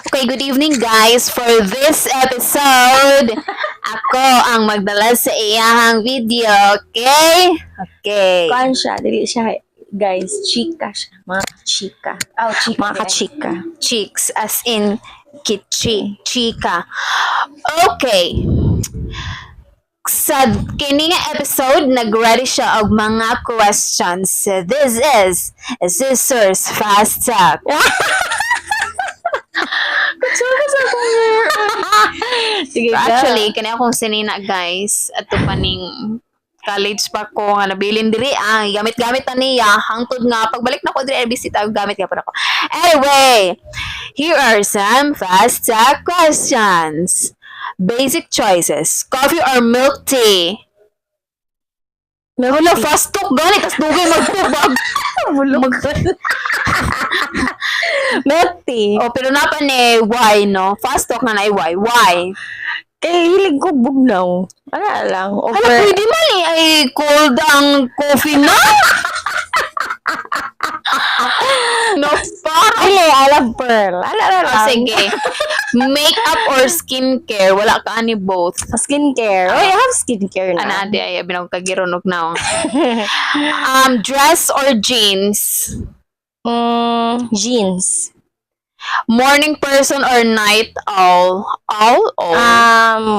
Okay, good evening guys. For this episode, ako ang magdala sa iyahang video, okay? Okay. Kuan siya, dili siya, guys, chika siya. Mga chika. Oh, chika. Mga chika. Chicks, as in chika. Okay. Sa kini nga episode, nag-ready siya og mga questions. This is Scissors Fast Talk. Sige ka. Actually, kani akong sinina guys, ato paning college pa ko nga nabilin diri gamit-gamit na niya hangtod nga pagbalik na ko diri bisita gamit ka pa ako. Anyway, here are some fast talk questions. Basic choices: coffee or milk tea? Wala, fast talk gani tas dugay magtubag. Milk tea. Oh, pero napa ni why no? Fast talk na why? Why? Kaya hilig ko bugnaw. Ano lang. Ano, Over. pwede man ay cold ang coffee na? No, parang. Dili, alam pearl. Ano lang. Sige. Makeup or skincare? Wala ka ani both. Skincare. Oh, I have skincare na. Ana adi ay binong kagironok na. Dress or jeans? Jeans. Morning person or night owl?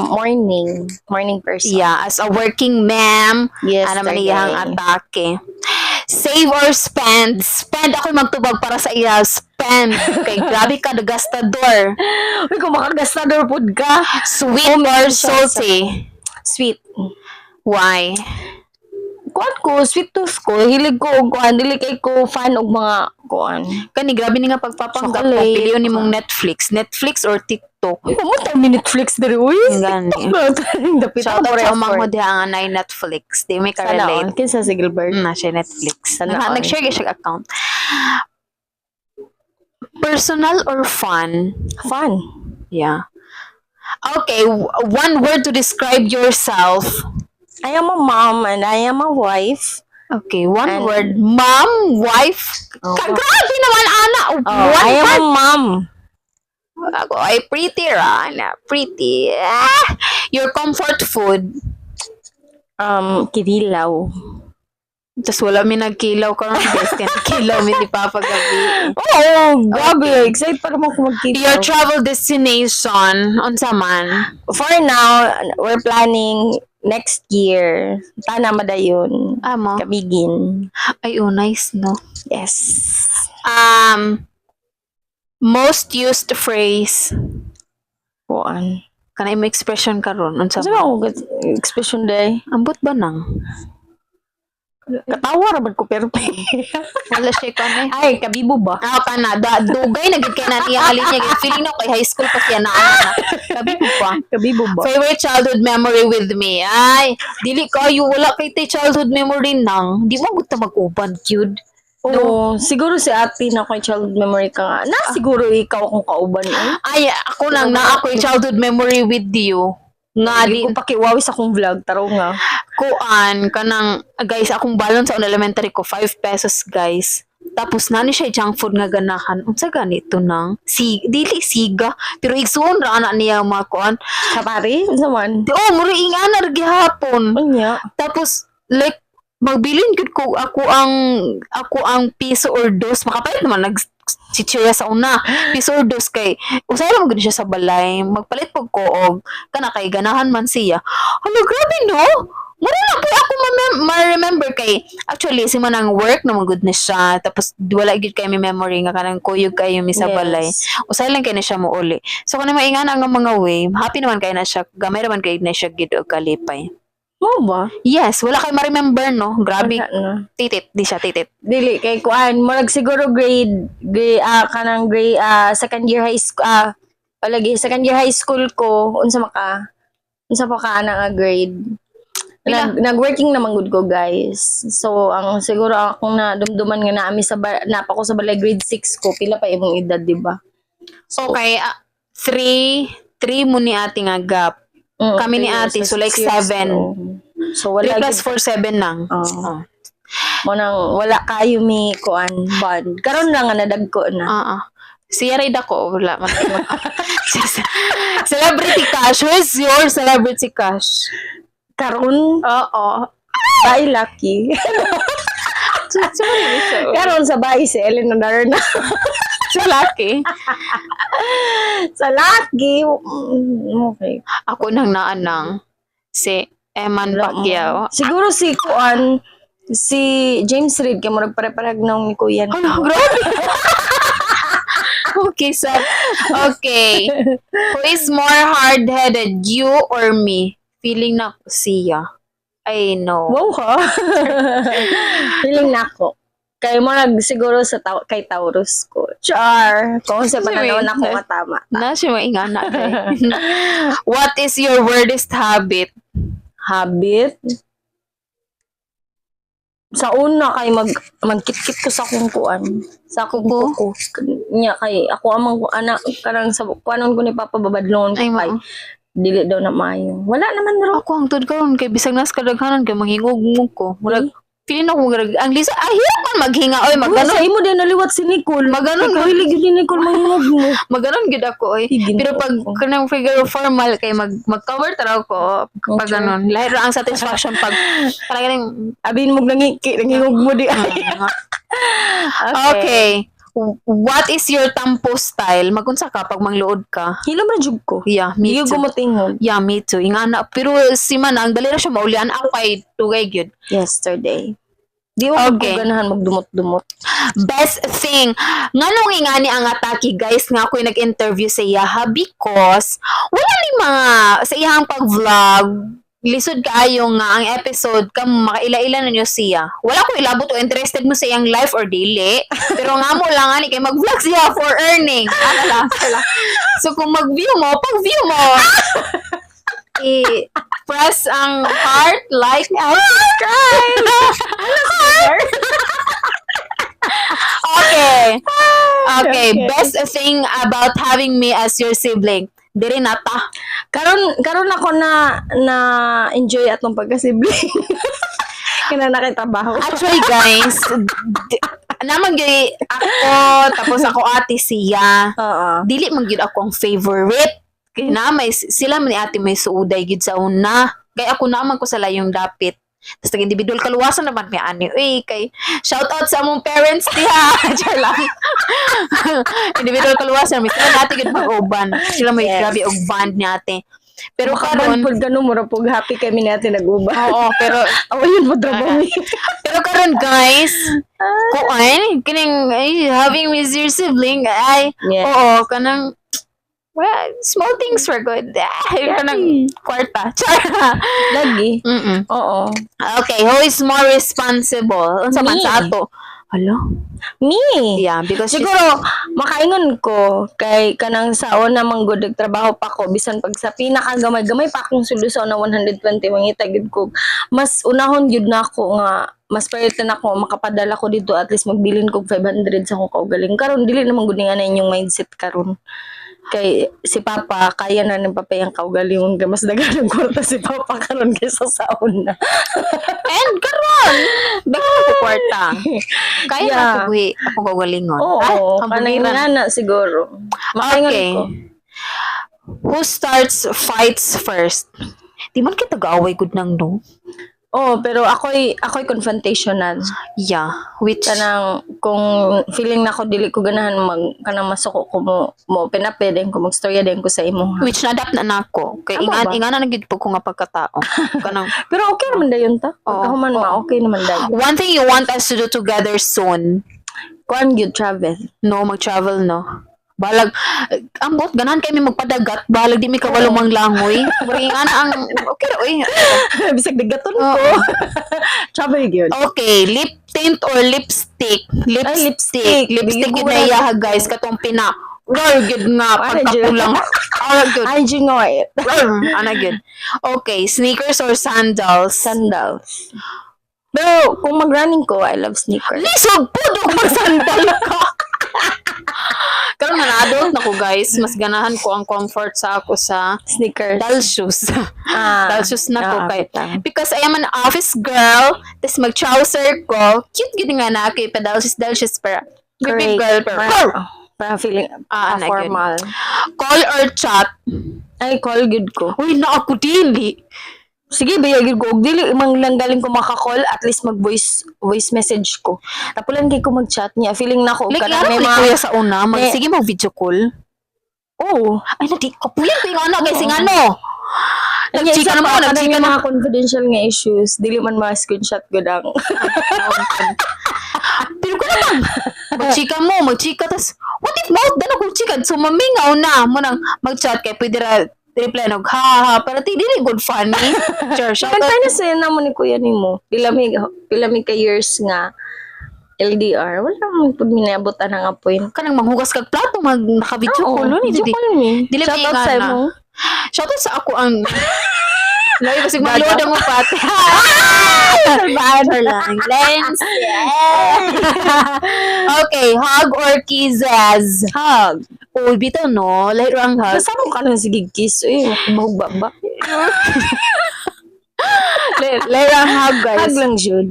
Morning. Morning person. Yeah, as a working ma'am, Yes, ano man iyang atake. Save or spend? Spend ako magtubag para sa iya. Spend. Kay grabe ka, gastador. Uy, kung makagastador food ka. Sweet or salty? Sweet. Why? Kuan ko, sweet tooth ko. Hilig ko og kuan, dili kay ko fan og mga kuan. Kani grabe ni nga pagpapanggap ko. Chocolate. Piliyon ni mong Netflix or TikTok. Mo ta Netflix diri uy. Gani. Dapit Shout out sa umang mo diha nga na Netflix. Di may ka-relate. Kinsa si Gilbert. Na siya Netflix. Sana all. Nag-share siya account. Personal or fun? Fun. Yeah. Okay, one word to describe yourself. I am a mom and I am a wife. Okay, one And- word. Mom, wife. Oh. Grabe naman, Ana. Oh, One I am word. a mom. Ako ay pretty, Rana. Pretty. Your comfort food. Kidilaw. Tapos wala mi nagkilaw ka ng guys. Kilaw mi ni Papa gabi. Oh, grabe. Excited pa naman ko magkita. Your travel destination. Unsa man? For now, we're planning next year. Tana madayon. Amo. Kabigin. Ay, oh, nice, no? Yes. Most used phrase. Kuan. Kanay mo expression karon unsa Sa man? mga expression day. Ambot ba nang? Katawa ra ko pero Wala siya ka na. ay kabibo ba? Kana dugay na gid kay na niya halin niya feeling no kay high school pa siya na Sabi ko pa. Kabibo ba? Favorite childhood memory with me. Ay, dili kayo wala kay tay childhood memory nang. Di mo gusto mag-uban, cute. Oo, siguro si ate na ko'y childhood memory ka nga. Na siguro ikaw kung kauban eh. Ay, ako lang na ako childhood memory with you. Nga Hindi di ko pakiwawi sa akong vlog, taro nga. kuan kanang guys akong balon sa elementary ko 5 pesos guys. Tapos nani siya junk food nga ganahan. Unsa ganito nang? Dili siga, pero igsoon ra ana niya mga kuan. Sa pare, unsa man? Oh, muri ingana ra gihapon. Unya. Tapos like magbilin gud ko ako ang piso or dos makapalit naman si Chia sa una piso or dos kay usay lang gud siya sa balay magpalit pag ko og kana kay ganahan man siya. Hala grabe no. Mura na po ako ma-remember kay actually si manang work na good na siya tapos wala gid kay may memory nga kanang kuyog kayo mi sa balay. Usay lang kay na siya mo uli. So kanang maingana nga mga way, happy naman kay na siya, gamay naman kay na siya gid og kalipay. Mo ba? Yes, wala kay ma-remember no. Grabe. Wala na. Titit, di siya titit. Dili kay kuan, murag siguro kanang grade second year high school palagi second year high school ko unsa pa ka ana nga grade. Nag-working naman good ko guys. So ang siguro akong nadumduman nga naami sa napa ko sa balay grade 6 ko pila pa imong edad di ba? Okay, 3 mo ni ate nga gap. Kami ni ate, so like 7. So 3 wala plus 4, 7 lang. Oh. Mo nang wala kayo mi kuan bond. Karon na nga nadagko na. Siya rin ako. Wala man. Celebrity crush. Who is your celebrity crush? Karon, Oo. bahay lucky. Karon sa bahay si Ellen Darna. So lucky. Sa lucky, okay. Ako nang naanang si Eman Pacquiao. Siguro si Kuan, si James Reid, kaya mo nagpare-parehag nung ni Kuya. Ano, grabe. Okay, so, okay. Who is more hard-headed, you or me? Feeling na ako siya. I know. Wow ha? Feeling na ako. Kaya mo siguro sa kay Taurus ko. Char! Kung sa pananaw na ako matama. Na siya maingana. What is your weirdest habit? Habit? Sa una kay magkit-kit ko sa akong kuan. Sa akong kuko. Nya kay ako amang anak karang sa kuanon ko ni Papa babadlon ko Ay, kay dili daw na maayo. Wala naman ro. Ako ang tod karon kay bisag nas kadaghanan kay manghingog ko. Murag pili na ko ang lisa hirap man maghinga oy Sa maganon. imo din naliwat si Nicole. Maganon Ikaw hilig yun ni Nicole mangingog mo. Maganon gid ako oy. Higin Pero pag ko. kanang figure formal kay mag-cover taraw ko pag Okay. ganon. Lahi ra ang satisfaction pag kanang Abin mo nangingog mo di ay. okay. What is your tampo style? Magunsa ka pag mangluod ka? Hilom ra jud ko. Yeah, me Iyo too. gumotingog. Yeah, me too. Ingana. Pero si Manang, dali na siya maulian. Ako kay Tugay gyud. Yesterday. Di ko Okay. ganahan magdumot-dumot. Best thing. Nga nung ingani ang atake, guys, nga ako'y nag-interview sa Yaha because wala ni mga sa iyang pag-vlog. Lisod kaayo nga ang episode kam makaila-ila na niyo siya. Wala ko ilabot o interested mo sa iyang life or dili. Pero nga mo lang ani kay mag-vlog siya for earning. Ano lang. So kung mag-view mo, pag-view mo, press ang heart, like, and subscribe. Okay. Okay. Best thing about having me as your sibling. Diri nata. Karon ako na enjoy atong pagkasibling. Kana nakitrabaho. Actually, guys, naman gyud ako, tapos ako ate siya. Oo. Dili man gyud ako ang favorite. Kaya na may sila man ni ate may suuday gyud sa una. Kaya ako naman ko sa layong dapit. Tapos nag-individual kaluwasan naman may ani. Uy, kay shout out sa among parents diha. Char lang. Individual kaluwasan. May sila natin gud mag-uban. Sila may Yes. grabe og band ni ate. Pero Karon karon, pud gano mura pug happy kami natin nag-uba. oo, pero Awa yun po trabaho. pero karon guys, kuan kining having with your sibling ay Yeah. oo kanang well, small things were good. Kanang kwarta. Char. Lagi. Mm-mm. Oo. Okay, who is more responsible? Unsa man Me. sa ato? Hello? Me. Yeah, because Siguro makaingon ko kay kanang saon na manggod trabaho pa ko bisan pag sa pinakagamay-gamay pa akong sweldo sa una 120 mangita gid ko. Mas unahon gyud na ako nga mas priority na ako makapadala ko dito at least magbilin ko 500 sa akong kaugaling. Karon dili naman gud nga na inyong mindset karon. Kay si Papa kaya na ng Papa yung kaugalingon kay mas daghan ang kwarta si Papa karon kaysa sa una. and karon, dako ko kwarta. Kaya Yeah. na ko akong kagalingon. Oo, ang kanay buliran. nga na siguro. Makaingon Okay. ko. Who starts fights first? Di man kita gaaway gud nang no. Oh, pero ako'y confrontational. Yeah, which Kanang kung feeling na ko dili ko ganahan kanang masuko ko mo pinape din ko magstorya din ko sa imo. which na-adapt na nako. Kay Tama ba? ingana na gid po ko nga pagkatao. Kanang Pero okay naman dayon ta. Oo. Pagkahuman ma okay naman dayon. one thing you want us to do together soon. Kuan gyud travel. No, mag-travel, no? Balag, ambot, ganahan kami magpadagat. Balag, di mi kawalo mang langoy. Maring ana ang, okay, oy. Bisag digaton ko. Oo. Travel gyud. Okay, lip tint or lipstick? Ay, Lipstick. lipstick. Lipstick Bigyan yun ko na na- iyaha, guys. Katong pina. Roar, good nga. Ano, Pagkakulang. Roar, good. Ay, you know it. Roar, ana, good. Okay, sneakers or sandals? Sandals. Pero kung mag-running ko, I love sneakers. Lisog po, dog mag-sandal ka. Karon na adult na ko, guys. Mas ganahan ko ang comfort sa ako sa Sneakers. dal shoes. Dal shoes na ko kay. Because I am an office girl, tapos mag-trouser ko. Cute gid nga na kay pa dal shoes para. Baby Correct. girl. Pero, Para feeling na gyud. formal. Call or chat? Ay, call good ko. Uy, na ako dili. Sige, bayagin ko. Og dili imang lang galing ko maka-call, at least mag-voice message ko. Tapulan kay ko mag-chat niya. Feeling na ko Like, kana may may kuya mga... sa una, may- sige mag-video call. Oo. Ay, nadi, kapuyan ko yung ano, kasi nga no. Nagchika Nagchika naman, na nagchika yung na. mga confidential nga issues. Dili man mga screenshot ko lang. Pero ko naman, magchika, tas, what if mouth na akong chika? So, mamingaw na, mo nang mag-chat kay pwede ra, reply nog, ha, pero di good funny. Sure, shout Shout out. na sa na mo ni kuya nimo. Pila mi ka years nga LDR. Wala man pud minabutan nga point. Kanang manghugas kag plato, naka-video call, no? video Dili, call mi. dili Shout out may sa ingana. mo. shout out sa ako ang, layo kasi malod ang upate. Salvador lang. Lens. Okay, hug or kisses? Hug. Uy, bitaw no. Lahat ang hug. Basta mo ka nang sige kiss. Uy, mahugba ba? Lahat ang hug, guys. Hug lang, Jude.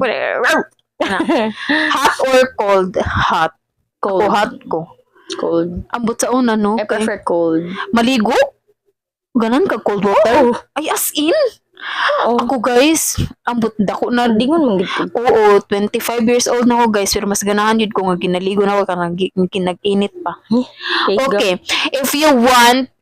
Hot or cold? Hot. Cold. Ako hot ko. Cold. Ambot sa una, no? I prefer cold. Maligo? Ganan ka cold water? Oo. Ay, as in? Oo. Ako, guys, ambot dako na. Dingon man gid ko. Oo, 25 years old na ako, guys. Pero mas ganahan yun ko nga ginaligo na ako kanang kinag-init pa. Okay. If you want...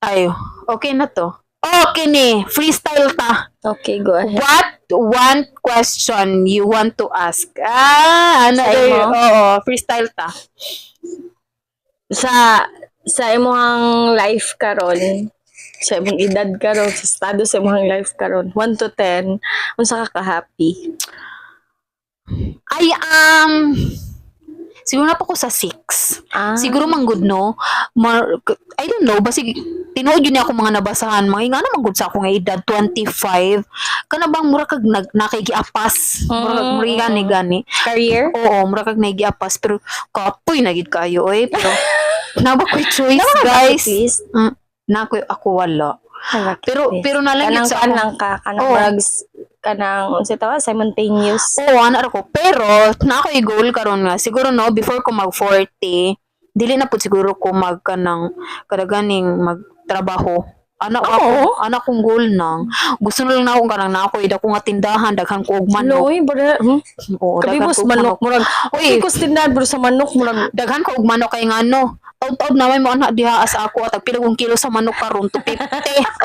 Ay, okay na to. Okay ni. Freestyle ta. Okay, go ahead. What one question you want to ask? Ano Sa imo? Oo, freestyle ta. Sa imong life karon, sa imong edad karon, sa estado sa imong life karon, 1 to 10, unsa ka ka-happy? Ay, siguro na pa ko sa 6. Siguro man good, no? I don't know, basi tinuod yun ako mga nabasahan. Mga nga naman good sa akong edad, 25. Kana bang mura kag nakigiapas? Mura gani. Career? Oo, mura kag nagiapas. Pero kapoy na gid kayo, eh. Pero naba ko'y choice, guys. Please. Ako wala. Pero nalang yun sa ako. Kanang ka, kanang Oo. brags, kanang, unsa tawa, simultaneous. Oo, ano ako. Pero, na ako i-goal karon nga. Siguro no, before ko mag-40, dili na po siguro ko kadaganing magtrabaho. Anak kong goal nang. Gusto na lang na akong kanang na ako, ida ko nga tindahan, daghan ko og manok. Loy, bada, Oo, daghan kabibos ko og manok, murag, Uy, ko tindahan, pero sa manok, murag, daghan ko og manok kay ngano. Taud-taud na may mo anak diha sa ako at pilagong kilo sa manok karon to 50.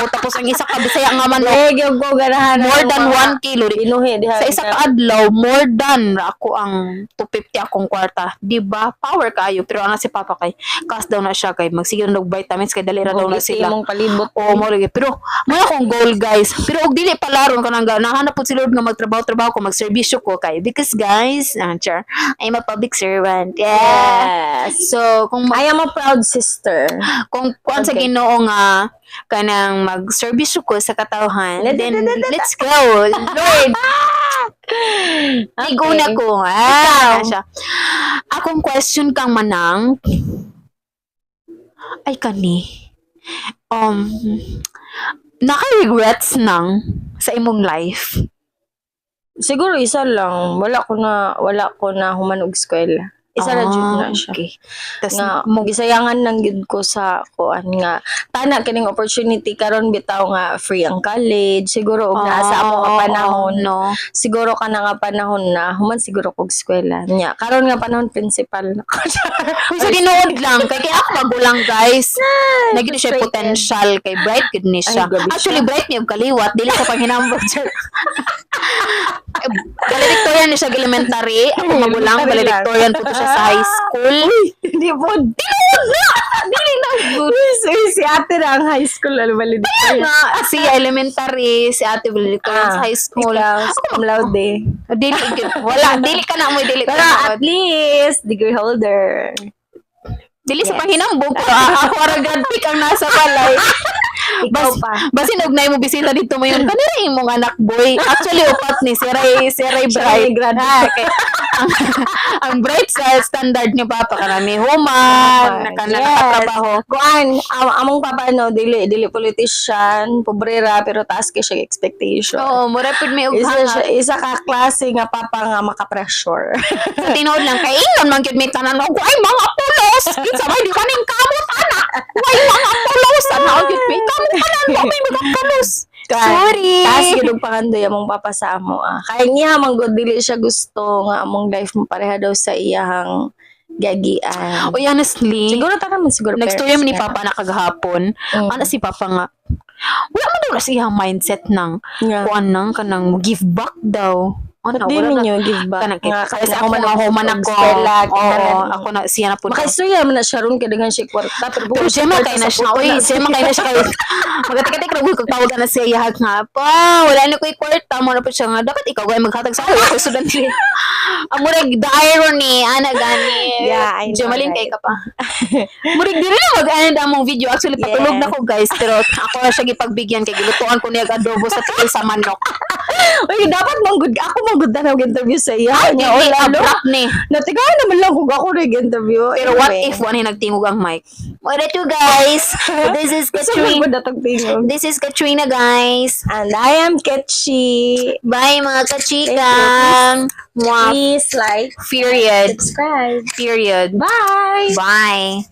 O tapos ang isa ka bisaya nga manok gyud ko ganahan. more than 1 kilo. Inuhi, diha. Sa isa ka adlaw, more than ako ang 250 akong kwarta. Di ba? Power kayo. Pero ana si Papa kay, kas daw na siya kay, magsigil na og vitamins kay dali ra daw na sila. Mong palibot. Oo, mo lagi. Pero, may akong goal, guys. Pero, og dili palaron ka nang nahanap po si Lord nga magtrabaho ko, magserbisyo ko kay. Because, guys, char, I'm a public servant. Yeah. Yes. So, kung I am a proud sister. kung kuan sa Okay. Ginoo nga kanang magserbisyo ko sa katawhan, then let's go. Lord, iguna ko. Ikaw. Siya. Akong question kang manang, ay kani, naka-regrets nang sa imong life? Siguro isa lang. Wala ko na humanog eskwela. Isa ra jud na siya. Okay. Tas, Nga gisayangan lang gid ko sa kuan nga tana kining opportunity karon bitaw nga free ang college siguro og naa sa amo nga panahon no. siguro ka na nga panahon na human siguro kog eskwela nya karon nga panahon principal na ko. Kung sa tinuod lang, kaya ako magulang, guys. Naging siya frustrated. potential kay bright good ni siya. Ay, grabe siya. Actually, bright niya yung kaliwat. Dili sa panghinambog, sir. Valedictorian ni siya elementary. Ako magulang, Elementary lang. valedictorian po to siya sa high school. Hindi po. Dili na good. Si ate na ang high school albalid. Na, si elementary, si ate valedictorian sa high school. Cum laude. Dili, wala. Dili ka na mo, dili ka Pero na. at least degree holder. Dili sa Yes. panghinambog. Pero ako ara grad pick ang nasa balay. Ikaw pa. Basin og nay mo bisita dito mo yung kanira imong anak boy. Actually upat ni si Ray Bright. grad. Okay. ang bright sa standard ni papa kanami human, Yes. nakatrabaho. Kuan, among papa no, dili politician, pobrera pero taas kay siya expectation. Oo, mura pud may Isa ka klase nga papa nga maka-pressure. Sa tinuod lang kay ingon man gyud may tanan og ay mga pulos. Kinsa may di kaning kamot ana. Way mga pulos ana gyud may kamot tanan wa may mga pulos. Sorry. Taas gid og pangandoy among papa sa amo. Kaya niya man gud dili siya gusto nga among life mo pareha daw sa iyang gagian. Oy, honestly, Siguro ta naman siguro nag-story man ni parents papa na kagahapon. Ana si papa nga wala man daw na siyang mindset ng nga. kuan nang kanang give back daw. Ano, Di wala na. ninyo give back. Kanang Nga, kasi ako ako man mahuman ako. eskwela, Oo, kinahanglan. ako na siya na po. Makaistorya man na siya ron kaya siya kwarta. Pero siya man kay na siya. Uy, siya man kay na siya. Magati-kati ko kung tawag na siya yahag nga pa. Wala na ko kwarta mo na po siya nga. Dapat ikaw gawin maghatag sa ako. Ako sudan siya. Ang murag the irony. Ana gani. Yeah, I know, Jamalin right? kay ka pa. Murag dili na mag-end among video. Actually, patulog na ko guys. Pero ako na siya gipagbigyan kay gilutuan ko niya adobo sa tikil sa manok. Uy, dapat manggod ako manggod na interview sa iya. Ay, Nga, hindi wala, no? abrupt ni. Natigahan naman lang kung ako nag-interview. Pero what if one nagtingog ang mic? What to guys? This is Gusto mo Katrina. ba datang tingog? This is Katrina guys. And I am Ketchi. Bye mga kachika. Mwah. Please like, Period. subscribe. Period. Bye! Bye.